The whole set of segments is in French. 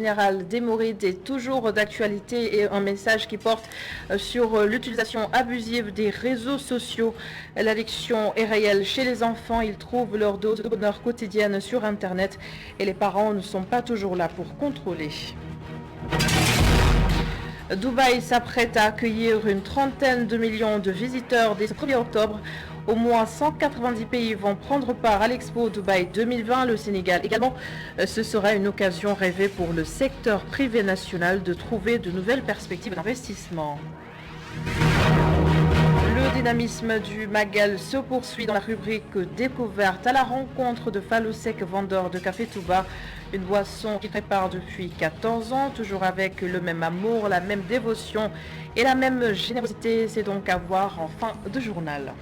général des Mourides est toujours d'actualité et un message qui porte sur l'utilisation abusive des réseaux sociaux. L'addiction est réelle chez les enfants, ils trouvent leur dose de bonheur quotidienne sur Internet et les parents ne sont pas toujours là pour contrôler. Dubaï s'apprête à accueillir une trentaine de millions de visiteurs dès ce 1er octobre. Au moins 190 pays vont prendre part à l'Expo Dubaï 2020. Le Sénégal également, ce sera une occasion rêvée pour le secteur privé national de trouver de nouvelles perspectives d'investissement. Le dynamisme du Magal se poursuit dans la rubrique découverte à la rencontre de Falosec, vendeur de café Touba, une boisson qu'il prépare depuis 14 ans, toujours avec le même amour, la même dévotion et la même générosité. C'est donc à voir en fin de journal.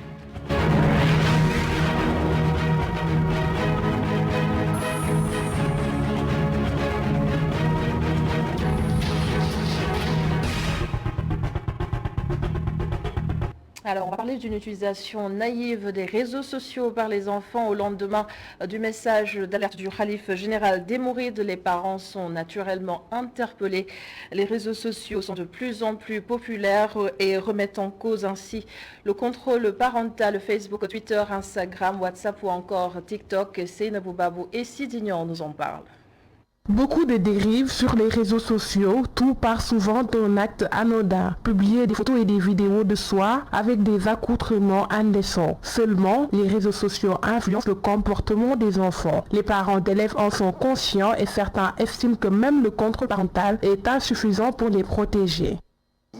Alors, on va parler d'une utilisation naïve des réseaux sociaux par les enfants au lendemain du message d'alerte du Khalife général des Mourides. Les parents sont naturellement interpellés. Les réseaux sociaux sont de plus en plus populaires et remettent en cause ainsi le contrôle parental. Facebook, Twitter, Instagram, WhatsApp ou encore TikTok. Seynabou Babou et Sidignan nous en parlent. Beaucoup de dérives sur les réseaux sociaux, tout part souvent d'un acte anodin. Publier des photos et des vidéos de soi avec des accoutrements indécents. Seulement, les réseaux sociaux influencent le comportement des enfants. Les parents d'élèves en sont conscients et certains estiment que même le contrôle parental est insuffisant pour les protéger.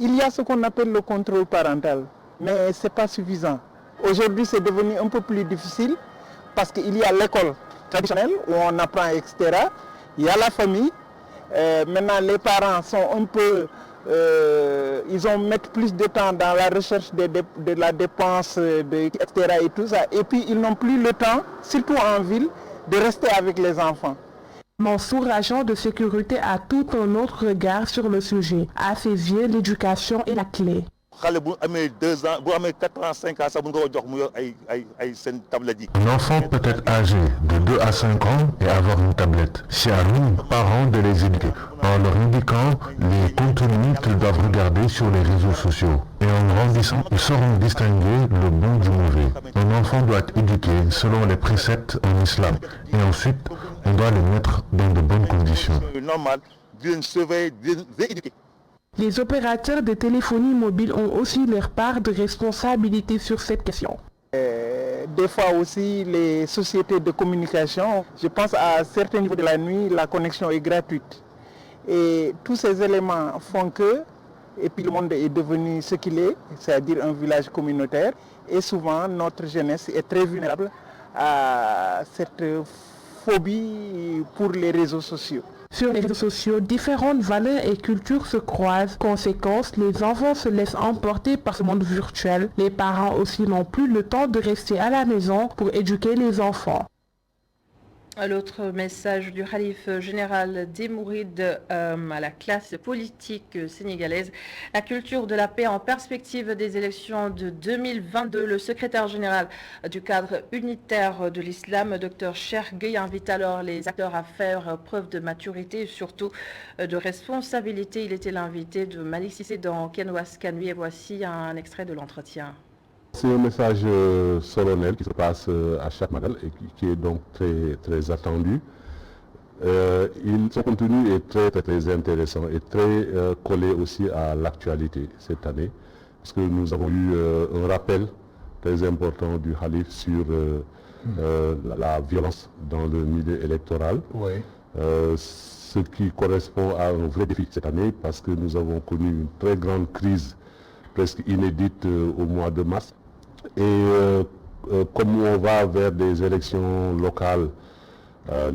Il y a ce qu'on appelle le contrôle parental, mais ce n'est pas suffisant. Aujourd'hui, c'est devenu un peu plus difficile parce qu'il y a l'école traditionnelle où on apprend, etc. Il y a la famille. Maintenant, les parents sont un peu... ils mettent plus de temps dans la recherche de la dépense, etc. et tout ça. Et puis, ils n'ont plus le temps, surtout en ville, de rester avec les enfants. Mansour, agent de sécurité, a tout un autre regard sur le sujet. À ses yeux, l'éducation est la clé. Un enfant peut être âgé de 2 à 5 ans et avoir une tablette. C'est à nous, parents, de les éduquer en leur indiquant les contenus qu'ils doivent regarder sur les réseaux sociaux. Et en grandissant, ils sauront distinguer le bon du mauvais. Un enfant doit être éduqué selon les préceptes en islam. Et ensuite, on doit le mettre dans de bonnes conditions. Les opérateurs de téléphonie mobile ont aussi leur part de responsabilité sur cette question. Des fois aussi, les sociétés de communication, je pense à certains niveaux de la nuit, la connexion est gratuite. Et tous ces éléments font que, et puis le monde est devenu ce qu'il est, c'est-à-dire un village communautaire. Et souvent, notre jeunesse est très vulnérable à cette phobie pour les réseaux sociaux. Sur les réseaux sociaux, différentes valeurs et cultures se croisent. Conséquence, les enfants se laissent emporter par ce monde virtuel. Les parents aussi n'ont plus le temps de rester à la maison pour éduquer les enfants. L'autre message du Khalife général des Mourides à la classe politique sénégalaise, la culture de la paix en perspective des élections de 2022. Le secrétaire général du cadre unitaire de l'islam, Dr Cheikh Gueye, invite alors les acteurs à faire preuve de maturité et surtout de responsabilité. Il était l'invité de Malik Sissé dans Kenwas Kanui et voici un extrait de l'entretien. C'est un message solennel qui se passe à chaque magal et qui est donc très attendu. Son contenu est très intéressant et très collé aussi à l'actualité cette année. Parce que nous avons eu un rappel très important du Khalife sur la violence dans le milieu électoral. Oui. Ce qui correspond à un vrai défi cette année parce que nous avons connu une très grande crise presque inédite au mois de mars. Et comme on va vers des élections locales,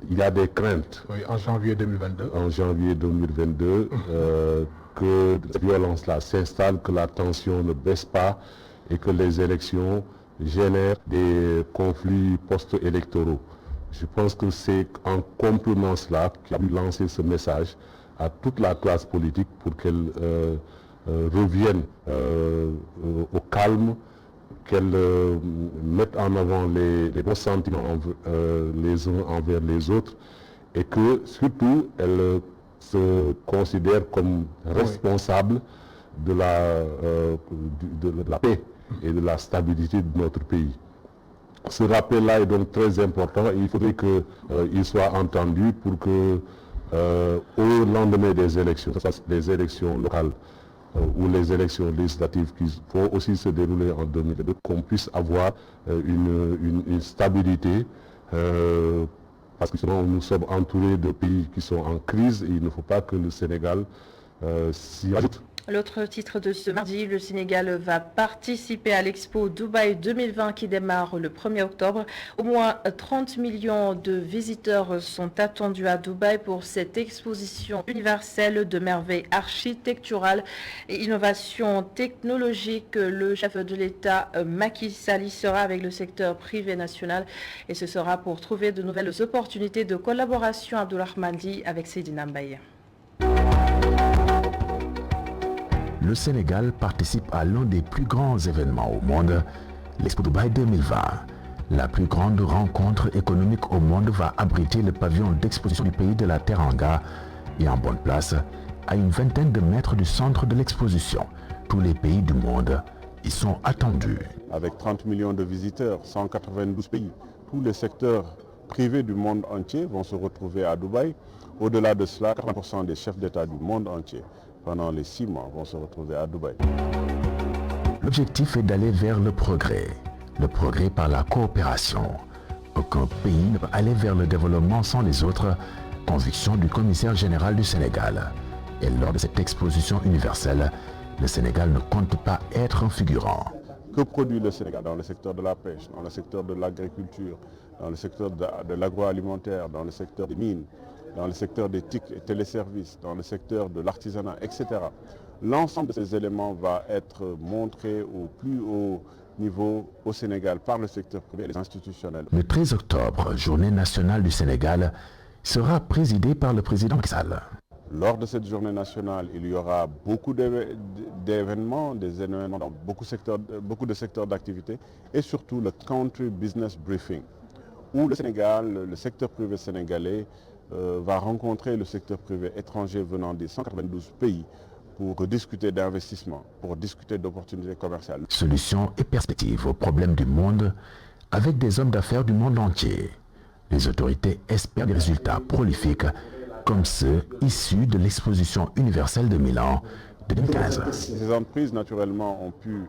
il y a des craintes. Oui, en janvier 2022. En janvier 2022, que cette violence-là s'installe, que la tension ne baisse pas et que les élections génèrent des conflits post-électoraux. Je pense que c'est en complément cela qu'il a pu lancer ce message à toute la classe politique pour qu'elle revienne au calme, qu'elle mette en avant les bons sentiments les uns envers les autres et que surtout elle se considère comme responsable de la paix et de la stabilité de notre pays. Ce rappel-là est donc très important et il faudrait qu'il soit entendu pour que au lendemain des élections, que ce soit les élections locales ou les élections législatives qui vont aussi se dérouler en 2022, qu'on puisse avoir une stabilité parce que sinon nous sommes entourés de pays qui sont en crise et il ne faut pas que le Sénégal s'y ajoute. L'autre titre de ce mardi, le Sénégal va participer à l'Expo Dubaï 2020 qui démarre le 1er octobre. Au moins 30 millions de visiteurs sont attendus à Dubaï pour cette exposition universelle de merveilles architecturales et innovations technologiques. Le chef de l'État, Macky Sall, y sera avec le secteur privé national et ce sera pour trouver de nouvelles opportunités de collaboration. Abdourahmane Di avec Seydina Mbaye. Le Sénégal participe à l'un des plus grands événements au monde, l'Expo Dubaï 2020. La plus grande rencontre économique au monde va abriter le pavillon d'exposition du pays de la Teranga et en bonne place, à une vingtaine de mètres du centre de l'exposition. Tous les pays du monde y sont attendus. Avec 30 millions de visiteurs, 192 pays, tous les secteurs privés du monde entier vont se retrouver à Dubaï. Au-delà de cela, 80% des chefs d'État du monde entier pendant les 6 mois vont se retrouver à Dubaï. L'objectif est d'aller vers le progrès par la coopération. Aucun pays ne peut aller vers le développement sans les autres, conviction du commissaire général du Sénégal. Et lors de cette exposition universelle, le Sénégal ne compte pas être un figurant. Que produit le Sénégal dans le secteur de la pêche, dans le secteur de l'agriculture, dans le secteur de l'agroalimentaire, dans le secteur des mines, dans le secteur des TIC et téléservices, dans le secteur de l'artisanat, etc. L'ensemble de ces éléments va être montré au plus haut niveau au Sénégal par le secteur privé et les institutionnels. Le 13 octobre, journée nationale du Sénégal, sera présidée par le président Macky Sall. Lors de cette journée nationale, il y aura beaucoup d'événements, dans beaucoup de secteurs d'activité et surtout le Country Business Briefing, où le Sénégal, le secteur privé sénégalais, va rencontrer le secteur privé étranger venant des 192 pays pour discuter d'investissement, pour discuter d'opportunités commerciales. Solutions et perspectives aux problèmes du monde avec des hommes d'affaires du monde entier. Les autorités espèrent des résultats prolifiques comme ceux issus de l'exposition universelle de Milan de 2015. Ces entreprises, naturellement, ont pu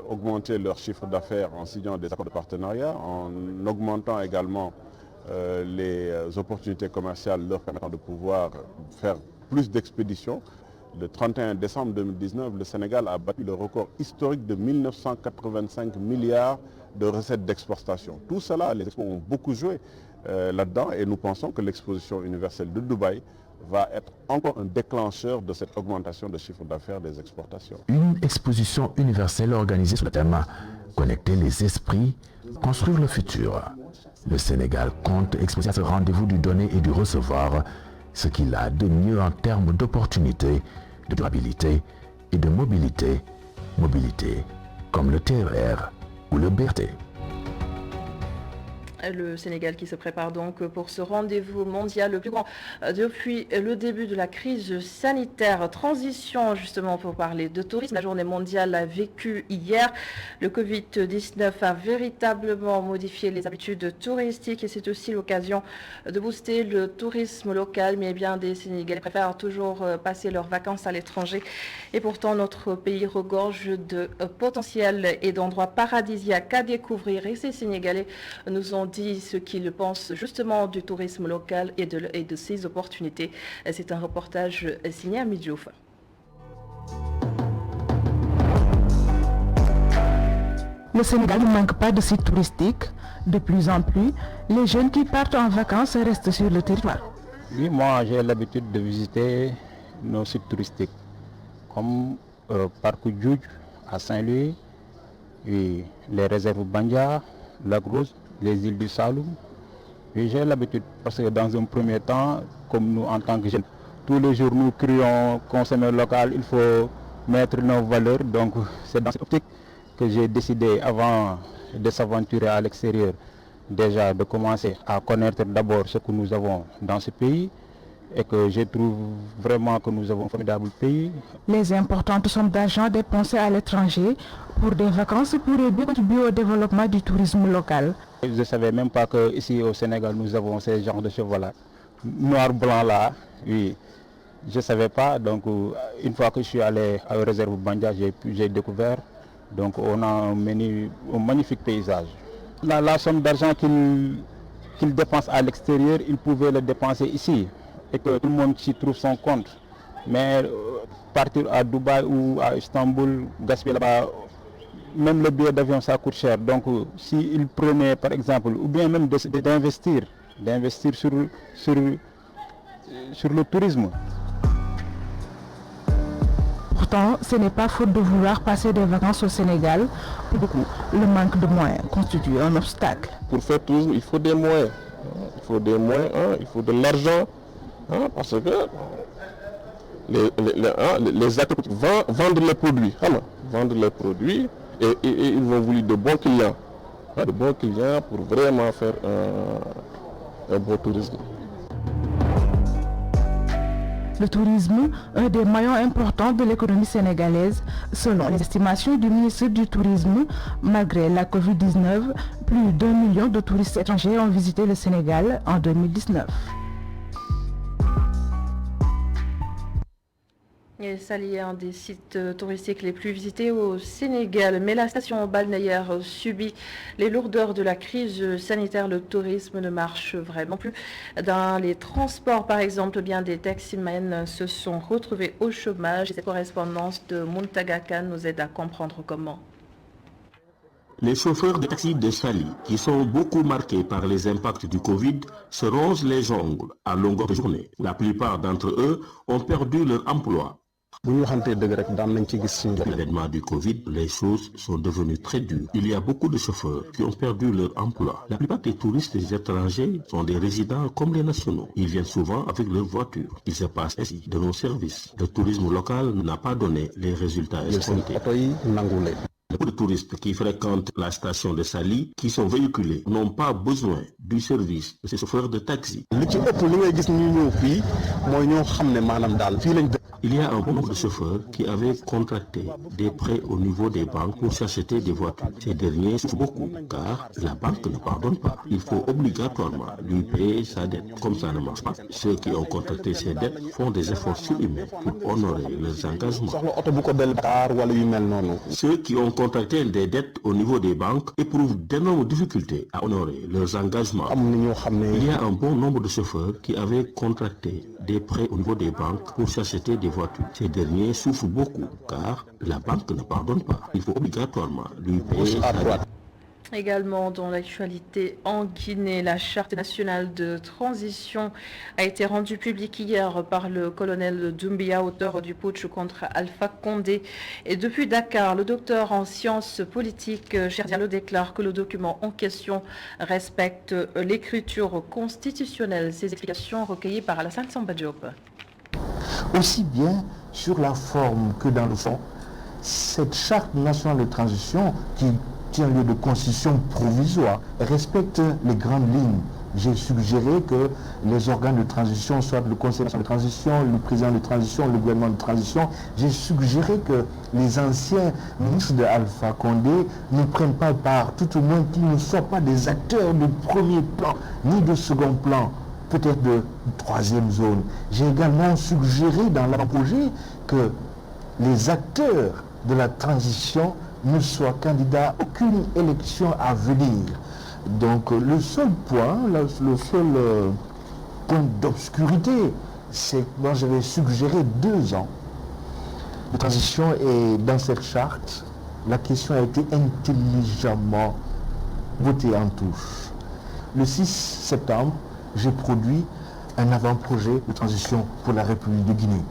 augmenter leur chiffre d'affaires en signant des accords de partenariat, en augmentant également les opportunités commerciales leur permettant de pouvoir faire plus d'expéditions. Le 31 décembre 2019, le Sénégal a battu le record historique de 1985 milliards de recettes d'exportation. Tout cela, les expos ont beaucoup joué là-dedans et nous pensons que l'exposition universelle de Dubaï va être encore un déclencheur de cette augmentation de chiffre d'affaires des exportations. Une exposition universelle organisée sous le thème « Connecter les esprits, construire le futur ». Le Sénégal compte exposer à ce rendez-vous du donner et du recevoir ce qu'il a de mieux en termes d'opportunités, de durabilité et de mobilité. Mobilité comme le TER ou le BRT. Le Sénégal qui se prépare donc pour ce rendez-vous mondial le plus grand depuis le début de la crise sanitaire. Transition justement pour parler de tourisme. La journée mondiale a vécu hier. Le Covid-19 a véritablement modifié les habitudes touristiques et c'est aussi l'occasion de booster le tourisme local. Mais bien des Sénégalais préfèrent toujours passer leurs vacances à l'étranger. Et pourtant notre pays regorge de potentiel et d'endroits paradisiaques à découvrir. Et ces Sénégalais nous ont dit ce qu'ils pensent justement du tourisme local et de ses opportunités. C'est un reportage signé à Midjouf. Le Sénégal ne manque pas de sites touristiques. De plus en plus, les jeunes qui partent en vacances restent sur le territoire. Oui, moi j'ai l'habitude de visiter nos sites touristiques comme Parc Djoudj à Saint-Louis, et les réserves Bandia, Lac Rose, les îles du Saloum. Et j'ai l'habitude parce que dans un premier temps, comme nous en tant que jeunes, tous les jours nous crions consommer local, il faut mettre nos valeurs. Donc c'est dans cette optique que j'ai décidé avant de s'aventurer à l'extérieur déjà de commencer à connaître d'abord ce que nous avons dans ce pays et que je trouve vraiment que nous avons un formidable pays. Les importantes sommes d'argent dépensées à l'étranger pour des vacances pourraient bien contribuer au développement du tourisme local. Je ne savais même pas qu'ici au Sénégal nous avons ces genres de chevaux-là. Noir, blanc là, oui. Je ne savais pas, donc une fois que je suis allé à la réserve Bandia, j'ai découvert. Donc on a un magnifique paysage. La somme d'argent qu'il dépense à l'extérieur, il pouvait le dépenser ici. Et que tout le monde s'y trouve son compte. Mais partir à Dubaï ou à Istanbul, gaspiller là-bas, même le billet d'avion ça coûte cher. Donc s'il prenait par exemple, ou bien même d'investir sur le tourisme. Pourtant, ce n'est pas faute de vouloir passer des vacances au Sénégal. Pour beaucoup, le manque de moyens constitue un obstacle. Pour faire tourisme, il faut des moyens. Il faut des moyens, il faut de l'argent. Parce que les acteurs vendent les produits. Vendent les produits et ils vont vouloir de bons clients. De bons clients pour vraiment faire un bon tourisme. Le tourisme, un des maillons importants de l'économie sénégalaise, selon les estimations du ministre du Tourisme, malgré la Covid-19, plus d'1 million de touristes étrangers ont visité le Sénégal en 2019. Et Saly est un des sites touristiques les plus visités au Sénégal. Mais la station balnéaire subit les lourdeurs de la crise sanitaire. Le tourisme ne marche vraiment plus. Dans les transports, par exemple, bien des taximens se sont retrouvés au chômage. Cette correspondance de Muntaga Khan nous aide à comprendre comment. Les chauffeurs de taxi de Saly, qui sont beaucoup marqués par les impacts du Covid, se rongent les ongles à longueur de journée. La plupart d'entre eux ont perdu leur emploi. L'avènement du Covid, les choses sont devenues très dures. Il y a beaucoup de chauffeurs qui ont perdu leur emploi. La plupart des touristes étrangers sont des résidents comme les nationaux. Ils viennent souvent avec leur voiture. Il se passe ainsi de nos services. Le tourisme local n'a pas donné les résultats escomptés. Beaucoup de touristes qui fréquentent la station de Saly, qui sont véhiculés, n'ont pas besoin du service de ces chauffeurs de taxi. Il y a un bon nombre de chauffeurs qui avaient contracté des prêts au niveau des banques pour s'acheter des voitures. Ces derniers souffrent beaucoup car la banque ne pardonne pas. Il faut obligatoirement lui payer sa dette. Comme ça ne marche pas, ceux qui ont contracté ces dettes font des efforts surhumains pour honorer leurs engagements. Ceux qui ont contracté des dettes au niveau des banques éprouvent d'énormes difficultés à honorer leurs engagements. Il y a un bon nombre de chauffeurs qui avaient contracté des prêts au niveau des banques pour s'acheter des voitures. Ces derniers souffrent beaucoup car la banque ne pardonne pas. Il faut obligatoirement lui payer sa dette. Également dans l'actualité en Guinée, la charte nationale de transition a été rendue publique hier par le colonel Doumbia, auteur du putsch contre Alpha Condé. Et depuis Dakar, le docteur en sciences politiques Cheikh Diallo déclare que le document en question respecte l'écriture constitutionnelle. Ces explications recueillies par Alassane Samba Diop. Aussi bien sur la forme que dans le fond, cette charte nationale de transition qui tient lieu de constitution provisoire respecte les grandes lignes. J'ai suggéré que les organes de transition, soit le conseil national de transition, le président de transition, le gouvernement de transition, j'ai suggéré que les anciens ministres de Alpha Condé ne prennent pas part, tout au moins qu'ils ne soient pas des acteurs de premier plan, ni de second plan, peut-être de troisième zone. J'ai également suggéré dans l'avant-projet que les acteurs de la transition ne soient candidats à aucune élection à venir. Donc le seul point, le seul point d'obscurité, c'est que moi j'avais suggéré 2 ans de transition et dans cette charte, la question a été intelligemment votée en touche. Le 6 septembre, j'ai produit un avant-projet de transition pour la République de Guinée.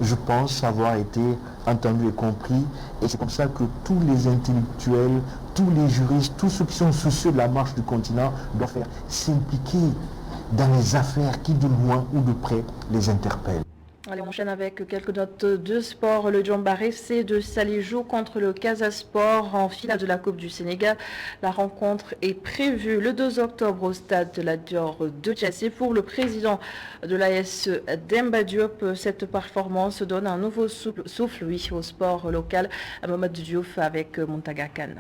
Je pense avoir été entendu et compris, et c'est comme ça que tous les intellectuels, tous les juristes, tous ceux qui sont soucieux de la marche du continent doivent s'impliquer dans les affaires qui de loin ou de près les interpellent. Allez, on enchaîne avec quelques notes de sport. Le Djambar FC de Saly joue contre le Casa Sport en finale de la Coupe du Sénégal. La rencontre est prévue le 2 octobre au stade de la Dior de Thiès. Et pour le président de l'AS Demba Diop, cette performance donne un nouveau souffle au sport local. Mohamed Diouf avec Montaga Khan.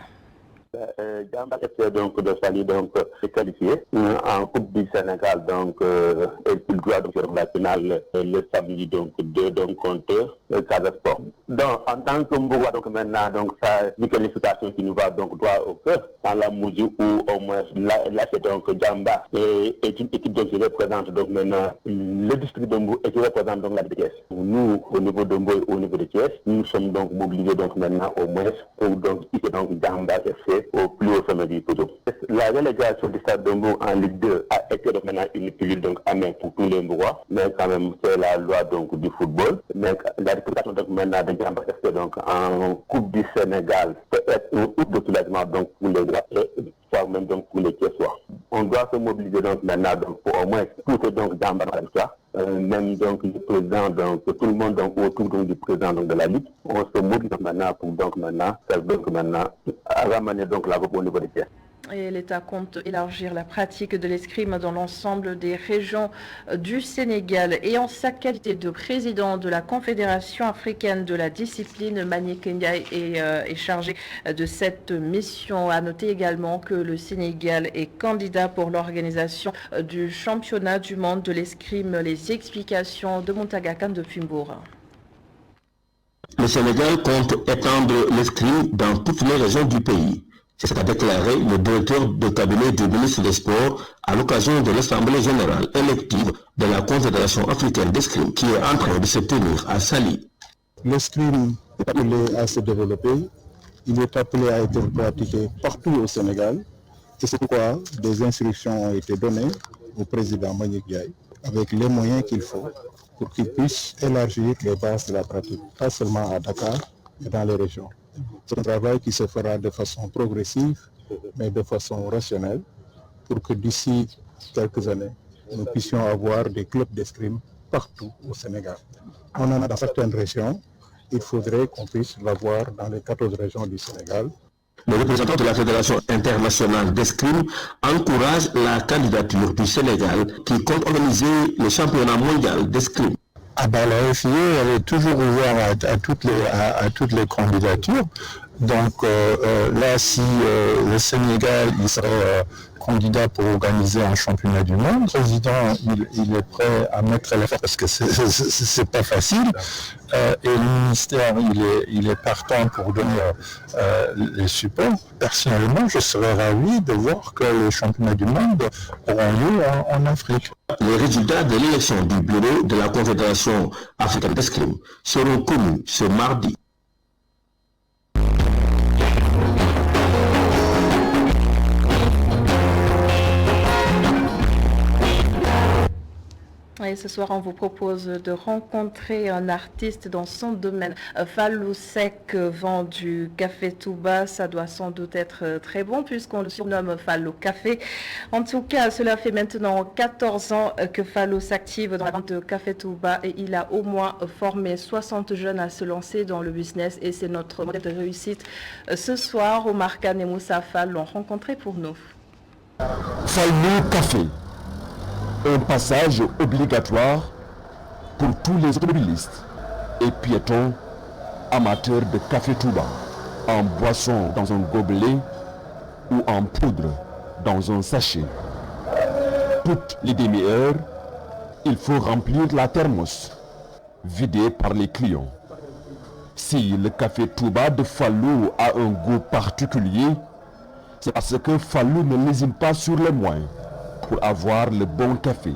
Djambar FC donc de Saly donc est qualifié en Coupe du Sénégal donc et il doit donc sur la finale le samedi donc 2 donc contre le Casa Sport. Donc en tant que Mbouwa donc maintenant donc ça une qualification qui nous va donc droit au cœur dans la mesure où au moins là c'est donc Djambar et une équipe donc qui représente donc maintenant le district de Mbou et qui représente donc la Thiès. Nous au niveau de Mbou et au niveau de Thiès nous sommes donc mobilisés donc maintenant au moins pour donc ici donc Djambar FC au plus haut sommet du podium. La relégation du Stade de Mbou en Ligue 2 a été donc maintenant une pilule donc amère pour tous les Mbourois, mais quand même c'est la loi donc du football. Mais la réputation donc maintenant de Djambar FC donc en Coupe du Sénégal peut être un outil de soulagement donc pour les droits et voire même donc pour les Thiessois. On doit se mobiliser donc maintenant donc pour au moins pousser donc Djambar à l'histoire. Même donc le président, donc tout le monde donc autour donc, du président donc, de la Ligue, on se mobilise donc, maintenant pour donc maintenant ramener donc la coupe au niveau des Thiès. Et l'État compte élargir la pratique de l'escrime dans l'ensemble des régions du Sénégal. Et en sa qualité de président de la Confédération africaine de la discipline, Mani Kenya est chargé de cette mission. À noter également que le Sénégal est candidat pour l'organisation du championnat du monde de l'escrime. Les explications de Montaga Khan de Fimbourg. Le Sénégal compte étendre l'escrime dans toutes les régions du pays. C'est ce qu'a déclaré le directeur de cabinet du ministre des Sports à l'occasion de l'Assemblée générale élective de la Confédération africaine d'escrime qui est en train de se tenir à Saly. L'escrime est appelé à se développer, il est appelé à être pratiqué partout au Sénégal. C'est pourquoi des instructions ont été données au président Mbagnick Ndiaye avec les moyens qu'il faut pour qu'il puisse élargir les bases de la pratique, pas seulement à Dakar, mais dans les régions. C'est un travail qui se fera de façon progressive, mais de façon rationnelle, pour que d'ici quelques années, nous puissions avoir des clubs d'escrime partout au Sénégal. On en a dans certaines régions, il faudrait qu'on puisse l'avoir dans les 14 régions du Sénégal. Le représentant de la Fédération internationale d'escrime encourage la candidature du Sénégal qui compte organiser le championnat mondial d'escrime. La FIA elle est toujours ouverte à toutes les candidatures. Donc là, si le Sénégal il serait candidat pour organiser un championnat du monde, le président il est prêt à mettre l'effort parce que c'est pas facile. Et le ministère il est partant pour donner les supports. Personnellement, je serais ravi de voir que les championnats du monde auront lieu en Afrique. Les résultats de l'élection du bureau de la Confédération africaine d'escrime seront connus ce mardi. Et ce soir, on vous propose de rencontrer un artiste dans son domaine. Fallou Seck vend du café Touba. Ça doit sans doute être très bon puisqu'on le surnomme Fallou Café. En tout cas, cela fait maintenant 14 ans que Fallou s'active dans la vente de café Touba et il a au moins formé 60 jeunes à se lancer dans le business et c'est notre modèle de réussite. Ce soir, Omar Khan et Moussa Fall l'ont rencontré pour nous. Fallou Café. Un passage obligatoire pour tous les automobilistes et piétons amateurs de café Touba, en boisson dans un gobelet ou en poudre dans un sachet. Toutes les demi-heures, il faut remplir la thermos, vidée par les clients. Si le café Touba de Fallou a un goût particulier, c'est parce que Fallou ne lésine pas sur les moyens pour avoir le bon café.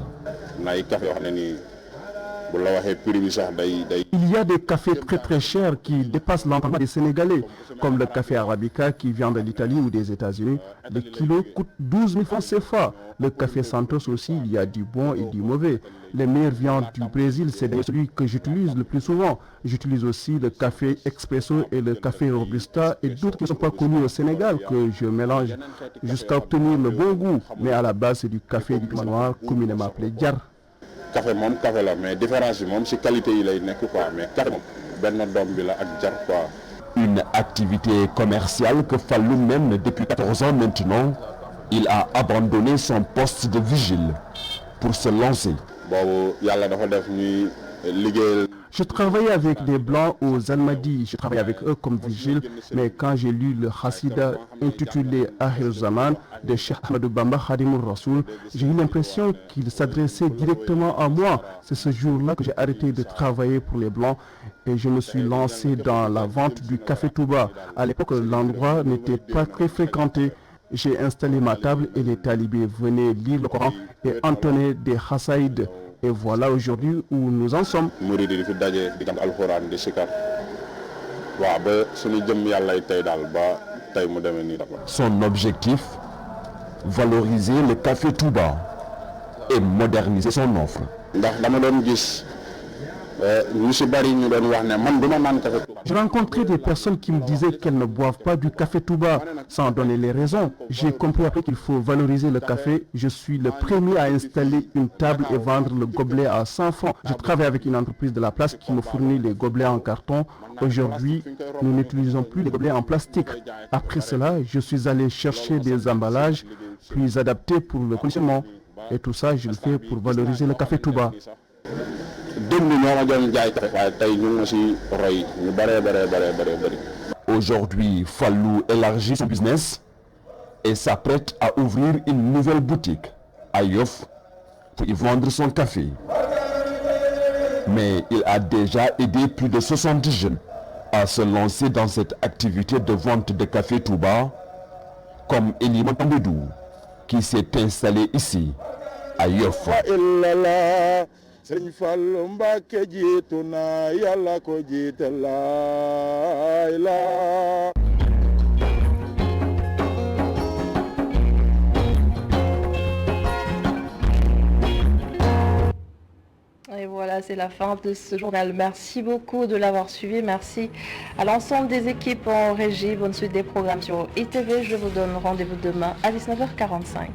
Il y a des cafés très chers qui dépassent l'entendement des Sénégalais, comme le café Arabica qui vient de l'Italie ou des États-Unis. Le kilo coûte 12 000 francs CFA. Le café Santos aussi, il y a du bon et du mauvais. Les meilleures viandes du Brésil, c'est celui que j'utilise le plus souvent. J'utilise aussi le café Expresso et le café Robusta et d'autres qui ne sont pas connus au Sénégal que je mélange jusqu'à obtenir le bon goût. Mais à la base, c'est du café du noir, communément appelé Diar. café moom café la mais différence bi moom si qualité yi lay nekk quoi mais café moom benn doom bi la ak jar quoi. Une activité commerciale que Fallou mène depuis 14 ans maintenant. Il a abandonné son poste de vigile pour se lancer. boobu yàlla dafa def ñuy liggéeyal. Je travaillais avec des Blancs aux Almadies, je travaillais avec eux comme vigile, mais quand j'ai lu le Hassida intitulé Ahir Zaman de Cheikh Ahmadou Bamba Khadimoul Rassoul, j'ai eu l'impression qu'il s'adressait directement à moi. C'est ce jour-là que j'ai arrêté de travailler pour les Blancs et je me suis lancé dans la vente du Café Touba. À l'époque, l'endroit n'était pas très fréquenté. J'ai installé ma table et les talibés venaient lire le Coran et entonner des Hassaïd. Et voilà aujourd'hui où nous en sommes. Son objectif, valoriser le café Touba et moderniser son offre. J'ai rencontré des personnes qui me disaient qu'elles ne boivent pas du café Touba sans donner les raisons. J'ai compris après qu'il faut valoriser le café. Je suis le premier à installer une table et vendre le gobelet à 100 francs. Je travaille avec une entreprise de la place qui me fournit les gobelets en carton. Aujourd'hui, nous n'utilisons plus les gobelets en plastique. Après cela, je suis allé chercher des emballages plus adaptés pour le conditionnement. Et tout ça, je le fais pour valoriser le café Touba. Aujourd'hui, Fallou élargit son business et s'apprête à ouvrir une nouvelle boutique à Yoff pour y vendre son café. Mais il a déjà aidé plus de 60 jeunes à se lancer dans cette activité de vente de café Touba, comme Elimon Tambedou, qui s'est installé ici, à Yoff. Et voilà, c'est la fin de ce journal. Merci beaucoup de l'avoir suivi. Merci à l'ensemble des équipes en régie. Bonne suite des programmes sur ITV. Je vous donne rendez-vous demain à 19h45.